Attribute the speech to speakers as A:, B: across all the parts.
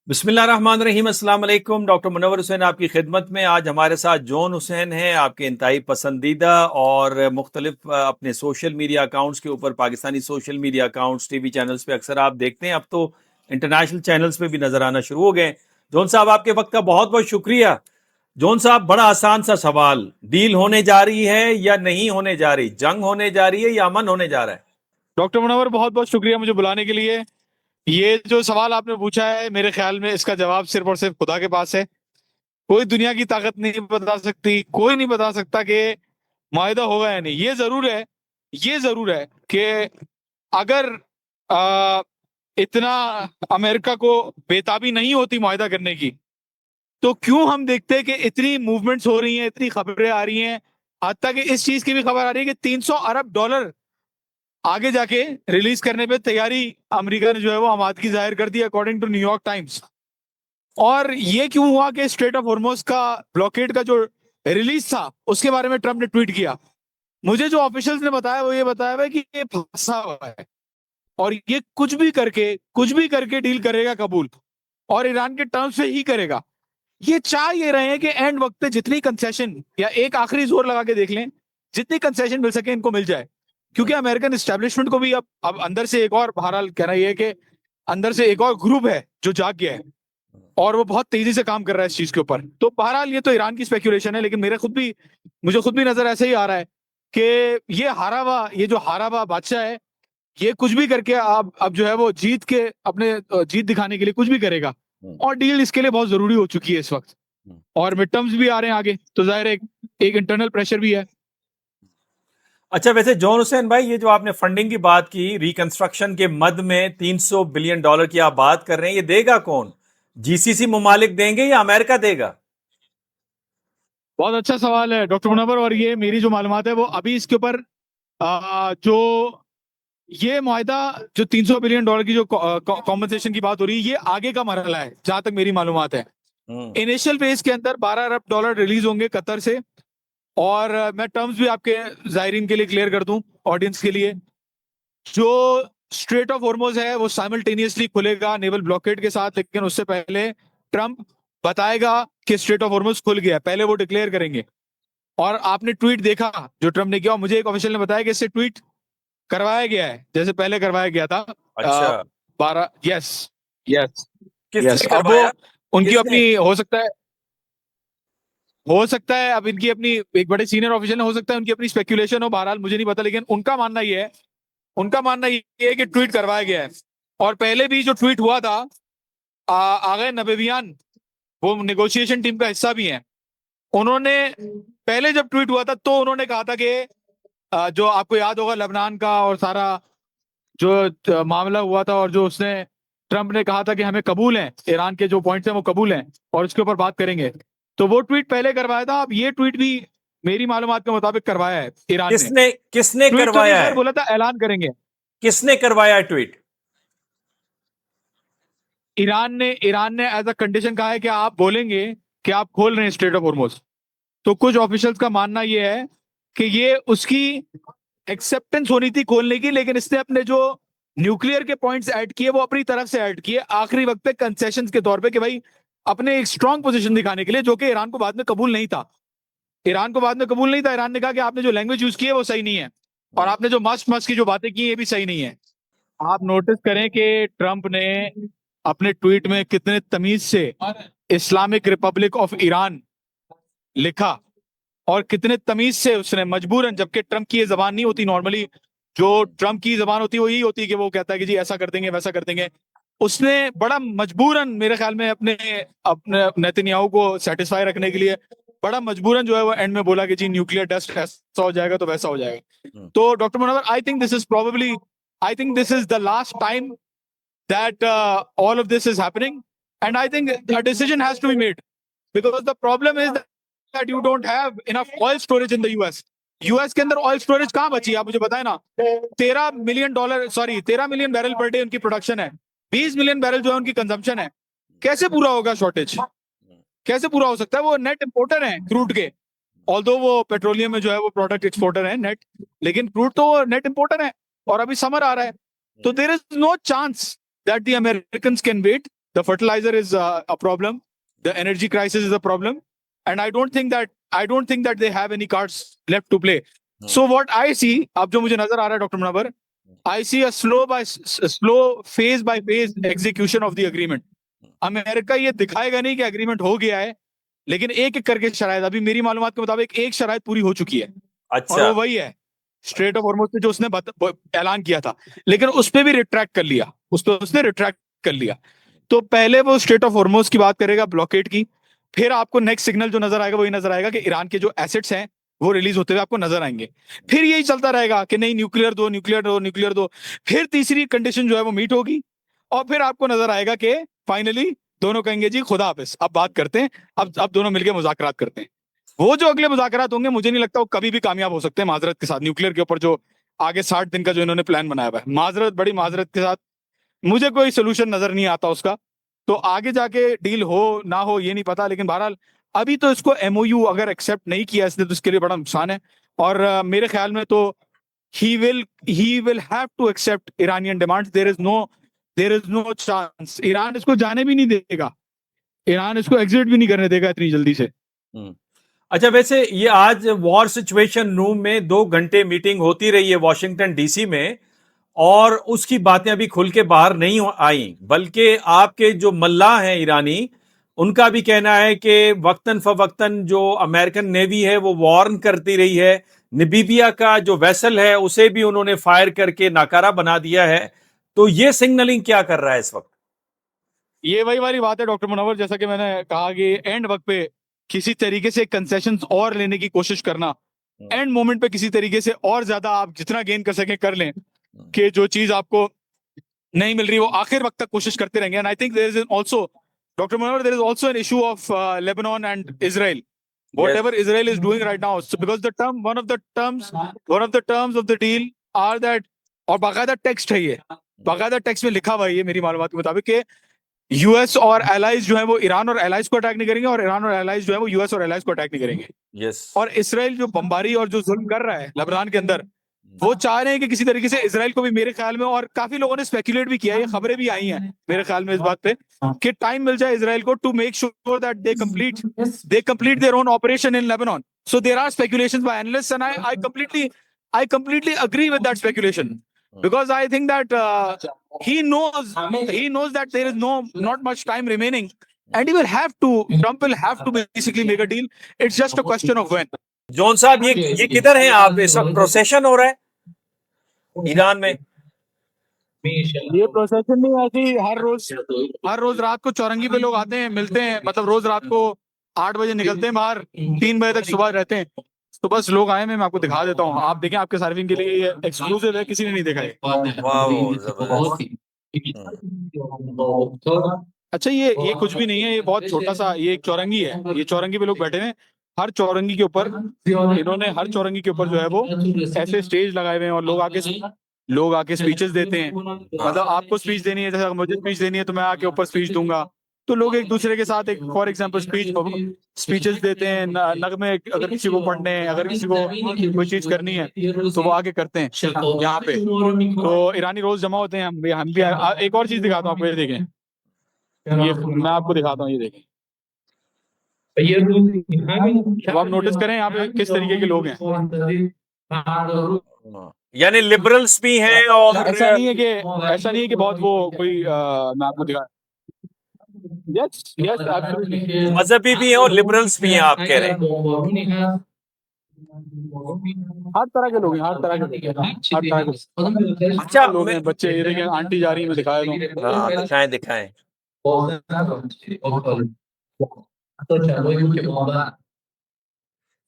A: बिस्मिल्लाहिर्रहमानिर्रहीम, अस्सलाम वालेकुम। डॉक्टर मुनव्वर हुसैन आपकी खिदमत में। आज हमारे साथ जॉन हुसैन हैं, आपके इंतहाई पसंदीदा और मुख्तलिफ अपने सोशल मीडिया अकाउंट्स के ऊपर, Pakistani social media accounts, TV channels पे अक्सर आप देखते हैं। अब तो इंटरनेशनल चैनल्स पे भी नजर आना शुरू हो गए। जॉन साहब, आपके वक्त का बहुत बहुत शुक्रिया। जॉन साहब, बड़ा आसान सा सवाल, डील होने जा रही है या नहीं होने जा रही? जंग होने जा रही है या अमन होने जा रहा है?
B: डॉक्टर मुनव्वर, बहुत बहुत शुक्रिया मुझे बुलाने के लिए। ये जो सवाल आपने पूछा है, मेरे ख्याल में इसका जवाब सिर्फ और सिर्फ खुदा के पास है। कोई दुनिया की ताकत नहीं बता सकती, कोई नहीं बता सकता कि मुआहिदा होगा या नहीं। ये जरूर है कि अगर आ, इतना अमेरिका को बेताबी नहीं होती मुआहिदा करने की, तो क्यों हम देखते हैं कि इतनी मूवमेंट्स हो रही हैं, इतनी खबरें आ रही हैं। हत्ता कि इस चीज की भी खबर आ रही है कि 300 अरब डॉलर आगे जाके रिलीज करने पे तैयारी अमेरिका ने जो है वो आमादगी जाहिर कर दी, अकॉर्डिंग टू न्यूयॉर्क टाइम्स। और ये क्यों हुआ कि स्ट्रेट ऑफ हॉर्मोज का ब्लॉकेड का जो रिलीज था, उसके बारे में ट्रम्प ने ट्वीट किया। मुझे जो ऑफिशियल्स ने बताया वो ये बताया हुआ है कि ये फंसा हुआ है और ये कुछ भी करके डील करेगा कबूल, और ईरान के टर्म्स पे ही करेगा। ये चाह ये रहे हैं कि एंड वक्त पे जितनी कंसेशन, या एक आखिरी जोर लगा के देख लें, जितनी कंसेशन मिल सके इनको मिल जाए। क्योंकि अमेरिकन एस्टेब्लिशमेंट को भी अब अंदर से एक और, बहरहाल कहना यह है कि अंदर से एक और ग्रुप है जो जाग गया है और वो बहुत तेजी से काम कर रहा है इस चीज के ऊपर। तो बहरहाल ये तो ईरान की स्पेकुलेशन है, लेकिन मुझे खुद भी नजर ऐसे ही आ रहा है कि ये जो हारा हुआ बादशाह है, ये कुछ भी करके अब जो है वो जीत के अपने जीत दिखाने के लिए कुछ भी करेगा। और डील इसके लिए बहुत जरूरी हो चुकी है इस वक्त। और मिड टर्म्स भी आ रहे हैं आगे, तो जाहिर है एक इंटरनल प्रेशर भी है।
A: अच्छा, वैसे जॉन हुसैन भाई, ये जो आपने फंडिंग की बात की, रिकंस्ट्रक्शन के मद में 300 बिलियन डॉलर की आप बात कर रहे हैं, ये देगा कौन? जीसीसी ममालिक देंगे या अमेरिका देगा?
B: बहुत अच्छा सवाल है डॉक्टर मुनव्वर, और ये मेरी जो मालूमात है वो अभी इसके ऊपर जो ये मुआहिदा, जो 300 बिलियन डॉलर की जो कॉम्पनसेशन की बात हो रही है, ये आगे का मरहला है जहां तक मेरी मालूमात है।
A: हम्म।
B: इनिशियल फेज के अंदर 12 अरब डॉलर रिलीज होंगे कतर से। और मैं टर्म्स भी आपके जायरीन के लिए क्लियर कर दूं, ऑडियंस के लिए। जो स्ट्रेट ऑफ हॉर्मोज है वो साइमल्टेनियसली खुलेगा नेवल ब्लॉकेड के साथ, लेकिन उससे पहले ट्रंप बताएगा कि स्ट्रेट ऑफ हॉर्मोज खुल गया, पहले वो डिक्लेयर करेंगे। और आपने ट्वीट देखा जो ट्रंप ने किया, और मुझे एक ऑफिशियल ने बताया कि इससे ट्वीट करवाया गया है जैसे पहले करवाया गया था।
A: अच्छा।
B: 12, यस, यस, यस।
A: किसने
B: अब वो
A: करवाया?
B: उनकी
A: किसने?
B: अपनी हो सकता है अब इनकी अपनी, एक बड़े सीनियर ऑफिशियल ने, हो सकता है उनकी अपनी स्पेक्यूलेशन हो, बहरहाल मुझे नहीं पता, लेकिन उनका मानना ये है कि ट्वीट करवाया गया है। और पहले भी जो ट्वीट हुआ था, आगे नबेबियान, वो नेगोशिएशन टीम का हिस्सा भी हैं। उन्होंने पहले जब ट्वीट हुआ था तो उन्होंने कहा था कि जो आपको याद होगा लेबनान का और सारा जो मामला हुआ था, और जो उसने ट्रंप ने कहा था कि हमें कबूल है, ईरान के जो पॉइंट्स हैं वो कबूल हैं और उसके ऊपर बात करेंगे। तो वो ट्वीट पहले करवाया था। अब ये ट्वीट भी मेरी मालूमात के मुताबिक करवाया है ईरान ने।
A: किसने किसने
B: ट्वीट तो नहीं,
A: करवाया
B: खैर
A: है?
B: बोला था ऐलान करेंगे।
A: किसने करवाया ट्वीट?
B: ईरान ने एज अ कंडीशन कहा है कि आप बोलेंगे कि आप खोल रहे हैं स्ट्रेट ऑफ हॉर्मोज। तो कुछ ऑफिशियल्स का मानना यह है कि ये उसकी एक्सेप्टेंस होनी थी खोलने की, लेकिन इसने अपने जो न्यूक्लियर के पॉइंट्स ऐड किए वो अपनी तरफ से ऐड किए आखिरी वक्त पे कंसेशंस के तौर पे, कि भाई अपने एक स्ट्रांग पोजीशन दिखाने के लिए, जो कि ईरान को बाद में कबूल नहीं था। ईरान ने कहा कि आपने जो लैंग्वेज यूज की है वो सही नहीं है, और आपने जो मस्त मस्त की जो बातें की ये भी सही नहीं है। आप नोटिस करें कि ट्रंप ने अपने ट्वीट में कितने तमीज से इस्लामिक रिपब्लिक ऑफ ईरान लिखा, और कितने तमीज से उसने मजबूरन, जबकि ट्रंप की ये जबान नहीं होती नॉर्मली, जो ट्रंप की जबान होती है वो यही होती है कि वो कहता है कि जी ऐसा कर देंगे वैसा कर देंगे। उसने बड़ा मजबूरन, मेरे ख्याल में अपने अपने नेतन्याहू को सेटिस्फाई रखने के लिए, बड़ा मजबूरन जो है वो एंड में बोला कि जी न्यूक्लियर टेस्ट ऐसा हो जाएगा तो वैसा हो जाएगा। तो doctor Munawwar, I think this is the last time that all of this is happening, and I think a decision has to be made, because the problem is that you don't have enough oil storage in the US. US के अंदर oil storage कहाँ बची है, आप मुझे बताए ना। 13 million barrel per day उनकी प्रोडक्शन है, 20 मिलियन बैरल जो है उनकी कंजम्पशन है। कैसे पूरा होगा शॉर्टेज? कैसे पूरा हो सकता है? वो नेट इंपोर्टर है क्रूड के, ऑल्दो वो पेट्रोलियम में जो है वो प्रोडक्ट एक्सपोर्टर है नेट, लेकिन क्रूड तो वो नेट इंपोर्टर है। और अभी समर आ रहा है, तो there is no chance that the American can wait The fertilizer is a problem. The energy crisis is a problem, and I don't think that they have any cards left to play. So what I see, अब जो मुझे नजर आ रहा है doctor Munawwar, I see a slow phase by phase execution of the agreement. America ये दिखाएगा नहीं कि एग्रीमेंट हो गया है, लेकिन एक एक करके शराइत, अभी मेरी मालूमात के मुताबिक एक शराइत पूरी हो चुकी है।
A: अच्छा।
B: और वो वही है स्ट्रेट ऑफ हॉर्मुज पे जो उसने ऐलान किया था, लेकिन उस पे भी रिट्रैक्ट कर लिया, उसने रिट्रैक्ट कर लिया। तो पहले वो स्ट्रेट ऑफ हॉर्मुज की बात करेगा, ब्लॉकेड की, फिर आपको नेक्स्ट सिग्नल जो नजर आएगा वही नजर आएगा कि ईरान के जो एसेट्स हैं वो रिलीज होते हुए आपको नजर आएंगे। फिर यही चलता रहेगा कि नहीं न्यूक्लियर दो, न्यूक्लियर दो, न्यूक्लियर दो। फिर तीसरी कंडीशन जो है वो मीट होगी, और फिर आपको नजर आएगा कि फाइनली दोनों कहेंगे जी खुदा हाफिज, अब बात करते हैं, अब दोनों मिलकर मुज़ाकरात करते हैं। वो जो अगले मुज़ाकरात होंगे मुझे नहीं लगता वो कभी भी कामयाब हो सकते हैं माजरत के साथ। न्यूक्लियर के ऊपर जो आगे 60 दिन का जो इन्होंने प्लान बनाया हुआ है, माजरत, बड़ी माजरत के साथ मुझे कोई सोल्यूशन नजर नहीं आता उसका। तो आगे जाके डील हो ना हो ये नहीं पता, लेकिन बहरहाल अभी तो इसको एमओयू अगर एक्सेप्ट नहीं किया इसने तो इसके लिए बड़ा नुकसान है। और मेरे ख्याल में तो he will have to accept Iranian demands. There is no chance. Iran इसको जाने भी नहीं देगा, ईरान इसको एग्जिट भी नहीं करने देगा इतनी जल्दी से।
A: अच्छा, वैसे ये आज वॉर सिचुएशन रूम में 2 घंटे मीटिंग होती रही है वॉशिंगटन डीसी में, और उसकी बातें अभी खुल के बाहर नहीं आई, बल्कि आपके जो मल्लाह हैं ईरानी, उनका भी कहना है कि वक्तन फवक्तन जो अमेरिकन नेवी है वो वार्न करती रही है। नबीबिया का जो वेसल है उसे भी उन्होंने फायर करके नाकारा बना दिया है। तो ये सिग्नलिंग क्या कर रहा है इस वक्त?
B: ये वही वाली बात है डॉक्टर मुनव्वर, जैसा कि मैंने कहा कि एंड वक्त पे किसी तरीके से कंसेशंस और लेने की कोशिश करना, एंड मोमेंट पे किसी तरीके से और ज्यादा आप जितना गेन कर सके कर लें, कि जो चीज आपको नहीं मिल रही वो आखिर वक्त तक कोशिश करते रहेंगे। And I think there is also, doctor Munawwar, there is also an issue of Lebanon and Israel, whatever Israel is doing right now. So because one of the terms of the deal are that, और बाकायदा text है ये, बाकायदा text में लिखा हुआ है ये मेरी मालूमात के मुताबिक, कि यूएस और एलाइज जो है वो ईरान और एलाइज को अटैक नहीं करेंगे, और ईरान और एलाइज जो है वो यूएस और एलाइज को अटैक नहीं करेंगे।
A: yes.
B: और इसराइल जो बमबारी और जो जुल्म कर रहा है लेबनान के अंदर, वो चाह रहे हैं कि किसी तरीके से इसराइल को भी, मेरे ख्याल में, और काफी लोगों ने स्पेकुलेट भी किया है, ये खबरें भी आई हैं मेरे ख्याल में इस बात पे, कि टाइम मिल जाए इसराइल को to make sure that they complete their own operation in Lebanon. So there are speculations by analysts, and I completely agree with that speculation, because I think that he knows that there is not much time remaining, and Trump will have to basically make a deal. It's just a question of when.
A: John साहब, ये किधर हैं आप? इस वक्त procession हो रहा है ईरान में?
B: ये प्रोसेशन नहीं, ऐसी हर रोज रात को चौरंगी पे लोग आते हैं, मिलते हैं, मतलब रोज रात को 8 बजे निकलते हैं बाहर, 3 बजे तक सुबह रहते हैं। तो बस लोग आए, मैं आपको दिखा देता हूँ, आप देखें, आपके सार्वजनिक के लिए ये एक्सक्लूसिव है, किसी ने नहीं देखा है। अच्छा, ये कुछ भी नहीं है, ये बहुत छोटा सा, ये एक चौरंगी है, ये चौरंगी पे लोग बैठे हैं। हर चौरंगी के ऊपर इन्होंने, हर चौरंगी के ऊपर जो है वो ऐसे स्टेज लगाए हुए हैं, और लोग आके स्पीचेस देते हैं। मतलब आपको स्पीच देनी है, जैसे मुझे स्पीच देनी है तो मैं आके ऊपर स्पीच दूंगा, तो लोग एक दूसरे के साथ एक फॉर एग्जांपल स्पीचेस देते हैं, नगमे, अगर किसी को पढ़ने हैं, अगर किसी को कोई चीज करनी है तो वो आके करते हैं यहाँ पे। तो ईरानी रोज जमा होते हैं, हम भी एक और चीज दिखाता हूँ आपको, ये देखें, ये मैं आपको दिखाता हूँ, ये देखें, तो आप नोटिस करें यहाँ पे किस तरीके के लोग हैं।
A: यानी लिबरल्स भी हैं, और
B: ऐसा नहीं है कि बहुत वो कोई मैं आपको दिखा, यस एब्सोल्युटली,
A: मजहबी भी हैं और लिबरल्स भी हैं, आप कह रहे हैं?
B: हर तरह के लोग हैं, हर तरह के। अच्छा, लोग हैं, बच्चे, ये देखिए, आंटी जा रही है, मैं दिखाया दूं।
A: दिखाएं।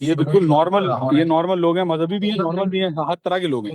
B: ये बिल्कुल नॉर्मल लोग हैं, मजहबी भी हैं, नॉर्मल भी हैं, हर तरह के लोग हैं।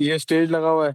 B: ये स्टेज लगा हुआ है।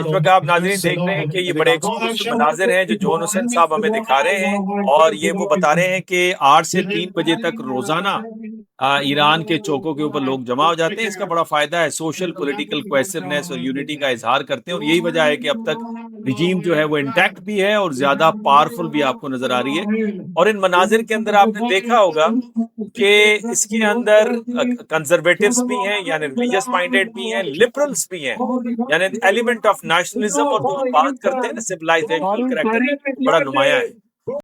A: इस वक्त आप नाज़रीन देख रहे हैं कि ये बड़े एक्सक्लूसिव मनाज़िर हैं जो जॉन हुसैन साहब हमें दिखा रहे हैं, और ये वो बता रहे हैं कि 8 से 3 बजे तक रोजाना ईरान के चौकों के ऊपर लोग जमा हो जाते हैं। इसका बड़ा फायदा है, सोशल पॉलिटिकल कोहेसिवनेस और यूनिटी का इजहार करते हैं, और यही वजह है कि अब तक रिजीम जो है वो इंटैक्ट भी है और ज्यादा पावरफुल भी आपको नजर आ रही है। और इन मनाजिर के अंदर आपने देखा होगा कि इसके अंदर कंजर्वेटिव्स भी हैं, यानी रिलीजियस माइंडेड भी हैं, लिबरल्स भी हैं, यानी एलिमेंट ऑफ नेशनलिज्म, और जो हम बात करते हैं ना सिविलाइजेशनल कैरेक्टर, बड़ा नुमाया है।